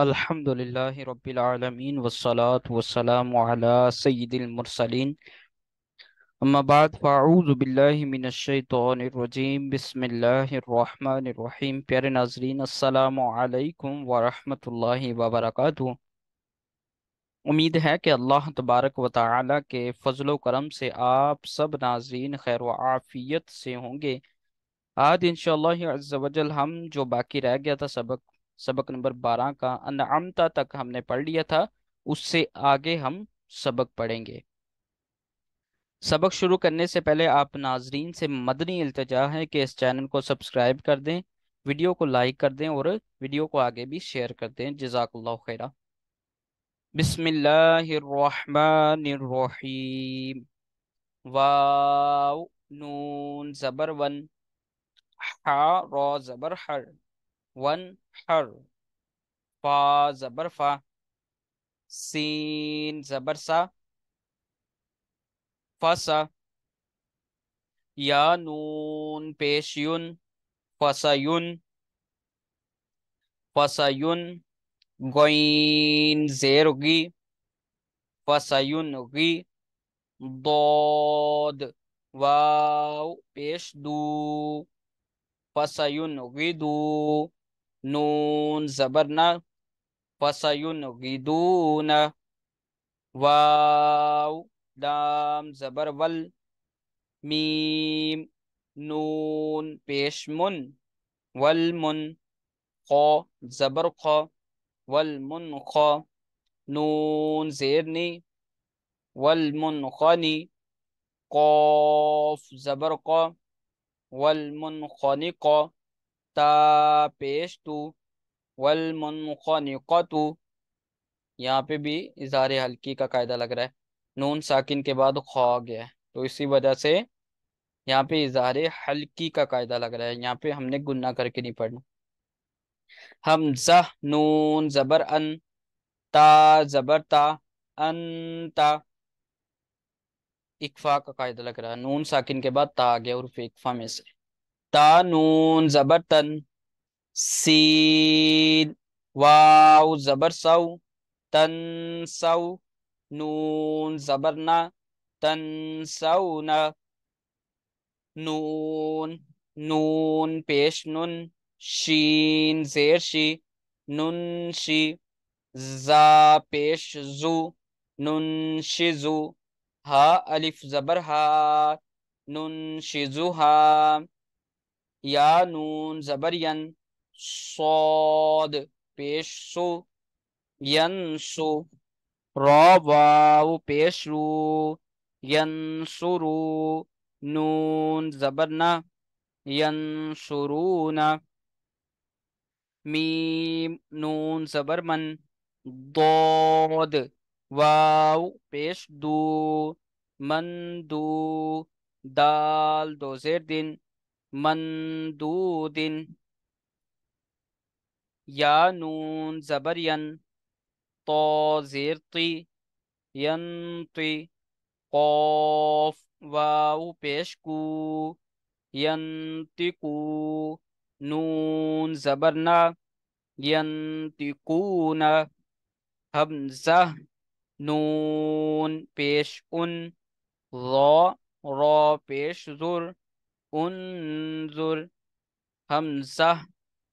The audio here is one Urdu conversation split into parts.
الحمدللہ رب العالمین والصلاة والسلام علی سید المرسلین اما بعد فاعوذ باللہ من الشیطان الرجیم بسم اللہ الرحمن الرحیم۔ پیارے ناظرین، السلام علیکم ورحمۃ اللہ وبرکاتہ۔ امید ہے کہ اللہ تبارک و تعالی کے فضل و کرم سے آپ سب ناظرین خیر و عافیت سے ہوں گے۔ آج انشاءاللہ عز و جل ہم جو باقی رہ گیا تھا سبق نمبر 12 کا انعمتا تک ہم نے پڑھ لیا تھا، اس سے آگے ہم سبق پڑھیں گے۔ سبق شروع کرنے سے پہلے آپ ناظرین سے مدنی التجا ہے کہ اس چینل کو سبسکرائب کر دیں، ویڈیو کو لائک کر دیں اور ویڈیو کو آگے بھی شیئر کر دیں۔ جزاک اللہ خیرہ۔ بسم اللہ الرحمن الرحیم۔ واو نون زبر ون، حا را زبر حر، ون حر، فا زبر فا، سین زبر سا، فسا، یا نون پیش یون، فسایون، فسایون، غین زیر غی، فسایون غی، ضاد واو پیش دو، فسایون غیدو، نون زبرنا، فسایون غیدون، واو لام زبر ول، میم نون پیش من، والمن، خا زبر خا، والمنخا، نون زیرنی، والمنخنی، قاف زبر قا، والمنخنقا، تا پیش تو، والمنخنقتو۔ یہاں پہ بھی اظہار حلقی کا قاعدہ لگ رہا ہے، نون ساکن کے بعد خا آ گیا ہے تو اسی وجہ سے یہاں پہ اظہار حلقی کا قاعدہ لگ رہا ہے، یہاں پہ ہم نے گنہ کر کے نہیں پڑھنا۔ حمزہ نون زبر ان، تا زبر تا، انتا، اکفا کا قاعدہ لگ رہا ہے، نون ساکن کے بعد تا آ گیا حروف اکفا میں سے۔ تا نون زبر تن، سین واو زبر سو، تن سو، نون زبرنا، تن سونا، نون پیش نن، شین زیر شی، نن شی، زا پیش زو، نن شزو، ہا الف زبر ہا، نن شزو ہا، یا نون زبر ین، صاد پیش سو، ینسو، را واو پیش رو، ینصرو، نون زبرنا، ینصرون، میم نون زبر من، ضاد واو پیش دو، من دو، دال دو زیر دن، من دو دن، یا نون زبر ین، طا زیر طی، ینطی، قاف واو پیش کو، ینطقو، نون زبرنا، ینطقون، حمزہ نون پیش ان، را پیش زر، انظر، حمزہ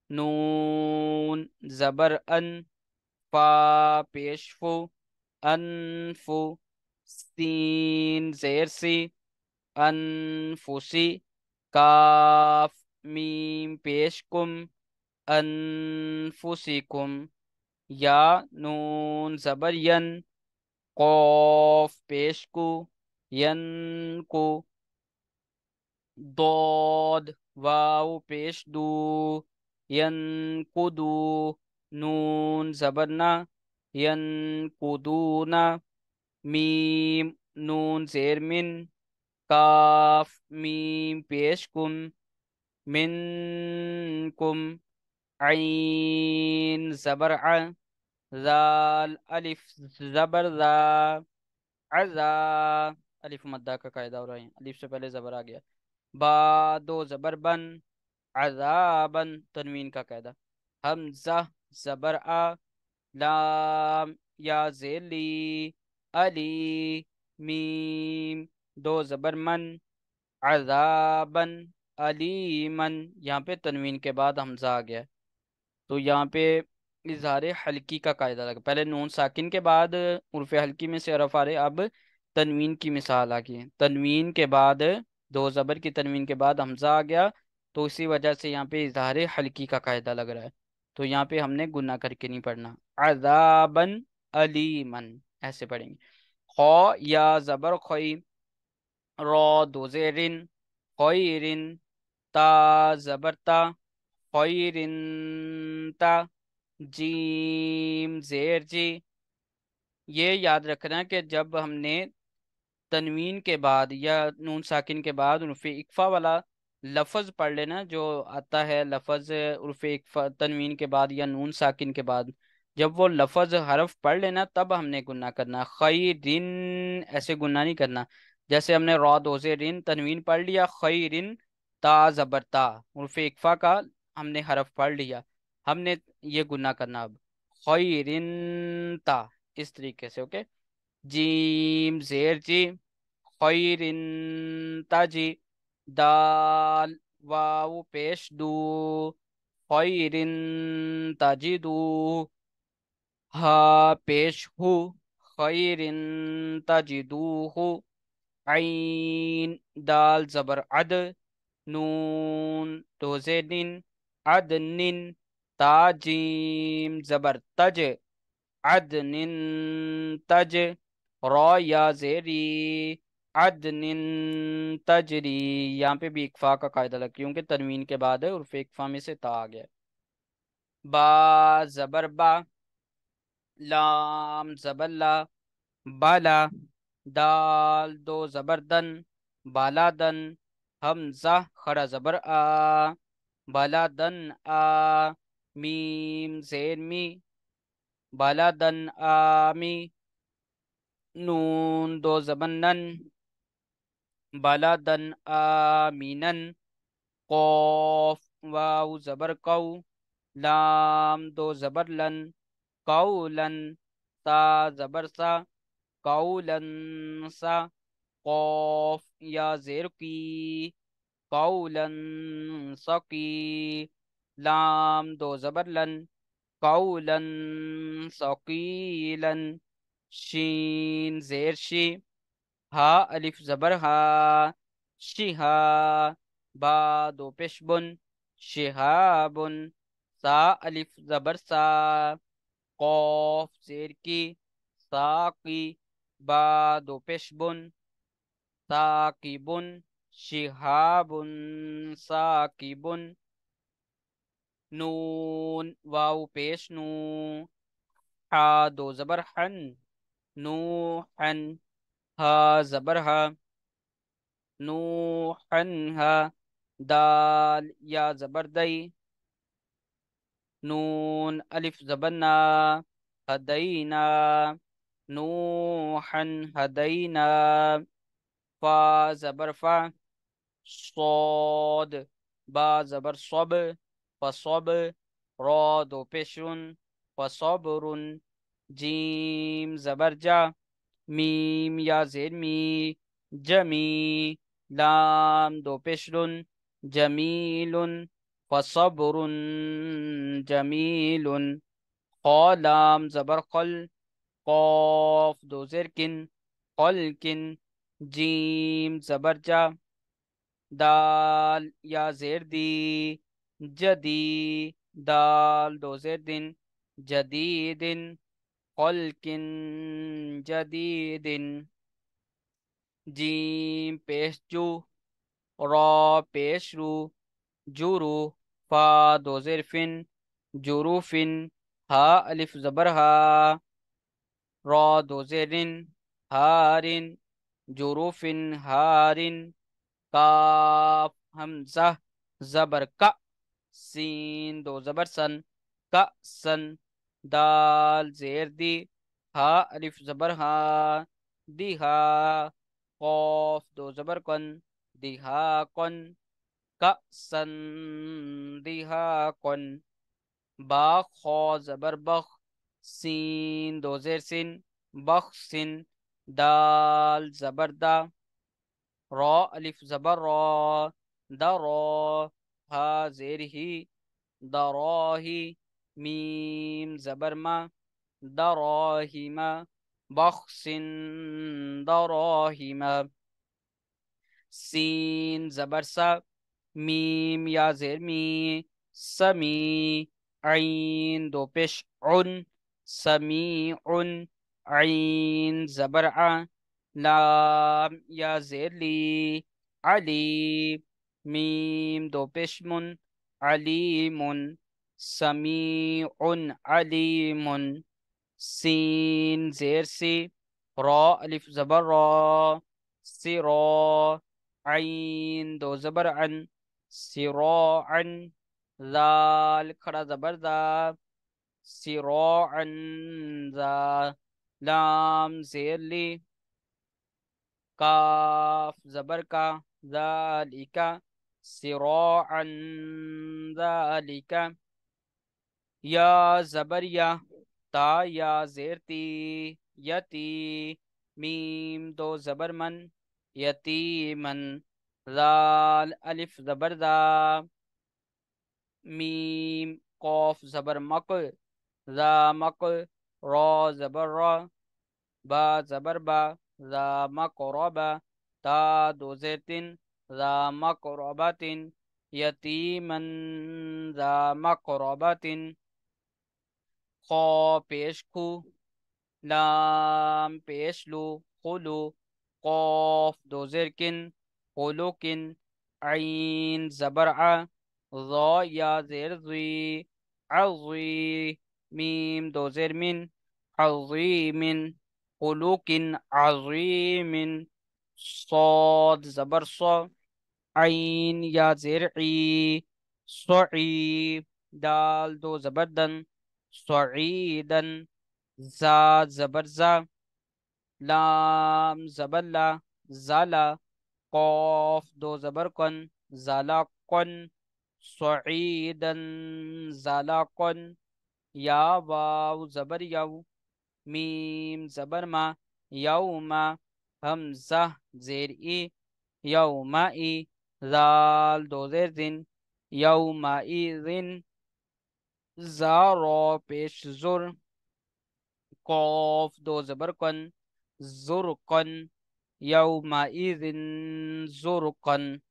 نون زبر ان، فا پیش فو، انفو، سین زیر سی، انفسی، کاف میم پیش کم، انفسکم، یا نون زبر ین، قاف پیش کو، ین کو، ضاد واو پیش دو، ین قدو، نون زبرنا، ین قدونا، میم نون زیر من، کاف میم پیش کم، منکم، عین زبر ع، ذال الف زبر ذا، عذا، الف مدہ کا قاعدہ ہو رہا ہے، الف سے پہلے زبر آ گیا، با دو زبر بن، عذابن تنوین کا قاعدہ، حمزہ زبر آ، لام یا زیر لی، علی، میم، دو زبر من، عذابن، علیمن، یہاں پہ تنوین کے بعد حمزہ آ گیا ہے۔ تو یہاں پہ اظہار حلقی کا قاعدہ لگا، پہلے نون ساکن کے بعد حرف حلقی میں سے حرف آ رہے، اب تنوین کی مثال آ گئی ہے، تنوین کے بعد دو زبر کی تنوین کے بعد حمزہ آ گیا، تو اسی وجہ سے یہاں پہ اظہار حلقی کا قاعدہ لگ رہا ہے، تو یہاں پہ ہم نے گناہ کر کے نہیں پڑھنا، عذابن علیمن ایسے پڑھیں گے۔ خو یا زبر خوئی، رو دو زیرن، خوئرن، تا زبر تا، خوئرن تا، جیم زیر جی۔ یہ یاد رکھنا کہ جب ہم نے تنوین کے بعد یا نون ساکن کے بعد عرف اکفا والا لفظ پڑھ لینا، جو آتا ہے لفظ عرف اکفا تنوین کے بعد یا نون ساکن کے بعد، جب وہ لفظ حرف پڑھ لینا تب ہم نے گناہ کرنا، خیرن ایسے گناہ نہیں کرنا، جیسے ہم نے را دو سے رن تنوین پڑھ لیا، خیرن تا زبر تا عرف اکفا کا ہم نے حرف پڑھ لیا، ہم نے یہ گناہ کرنا اب، خیرن تا، اس طریقے سے، اوکے۔ جیم زیر جی، خیرن تاجی، دال واو پیش دو، خیرن تجدو، ہا پیش ہو، خیرن تجدو ہو، عین دال زبر عد، نون دوزے نن، عدنن، تاجیم زبر تج، عدن تج، را یا زیری، عدن تجری، یہاں پہ بھی اکفا کا قاعدہ لگ کیونکہ تنوین کے بعد عرف اکفا میں سے تا آ گیا۔ با زبر با، لام زبر لا، بالا، دال دو زبر دن، بالا دن، حمزہ خڑا زبر آ، بالا دن آ، میم زیر می، بالا دن آمی، نون دو زبر نن، بالا دن آمینن، قوف واو زبر کو، لام دو زبر لن، قولن، تا زبر سا، قولن سا، قوف یا زیر کی، قولن سقی، لام دو زبر لن، قولن ثقیلن، شین زیر شی، ہا الف زبر ہا، شہا، با دو پیش بن، شہابن، سا الف زبر سا، قوف زیر کی، ساقی، با دو پیش بن، ساقبن، شہابن ساقبن، نون واو پیش نو، ہا دو زبر حن، نوحن، ہا زبر ہا، نوحنہا، دال یا زبر دئی، نون الف زبر نا، ہدینا، نوحن ہدینا، فا زبر فا، صاد، با زبر صب، فصب، را دو پیشن، فصبرن، جیم زبر جا، میم یا زیر می، جمی، لام دو پیشرن، جمیلن، فصبرن جمیلن، خا لام زبر خل، قاف دو زیر کن، خلکن، جیم زبر جا، دال یا زیر دی، جدی، دال دو زیر دن، جدیدن، خلقن جدیدن، جیم پیش جو، را پیش رو، جورو، فا دو زیر فن، جوروفن، ہا الف زبر ہا، را دو زیرن، ہارن، جوروفن ہارن، کاف حمزہ زبر کا، سین دو زبر سن، کا سن، دال زیر دی، ہا الف زبر ہا، دیہا، قوف دو زبر کن، دیہا کن، کا سن، دیہا کن، با خو زبر بخ، سین دو زیر سن بخس دال زبر دا را الف زبر را درا ها زیر ہی دراہی میم زبر ما دراہیما بخس دراہیما سین زبر سا میم یا زیر می سمی عین دو پیش عن سمیع عین زبر ع لام یا زیر لی علی میم دو پیش من علیم سمیع علیم سین زیر سی را الف زبر را سرا عین دو زبر عن سراعا ذال کھڑا زبر ذا سراعا ذا لام زیر لی کاف زبر کا ذالک سراعا ذالک یا زبر یا تا یا زیر تی یتی میم دو زبر من یتیمن ذال الف زبر ذا میم قوف زبر مق ذا مق را زبر را با زبر با ذا مقربا تا دو زیتن ذا مقرباتن یتیمن ذا مقرباتن خو پیش کو لام پیش لو خلو قوف دو زرکن خلوکن عین زبر ع ضا یا زیر ضی عضی میم دو زیر من عظیم خلوک عظیم صاد زبر صا عین یا زیر عی صعی دال دو زبر دن صعیدن زاد زبر زا لام زبر لا زالا قاف دو زبر کن زالا کن صعیدا زالا کن یا واو زبر یو میم زبر ما یوما حمزہ زیر ای یوما ای زال دو زیر زن یوما ای زن زارا پیش زر قاف دو زبر کن زرقن یومئذ زرقن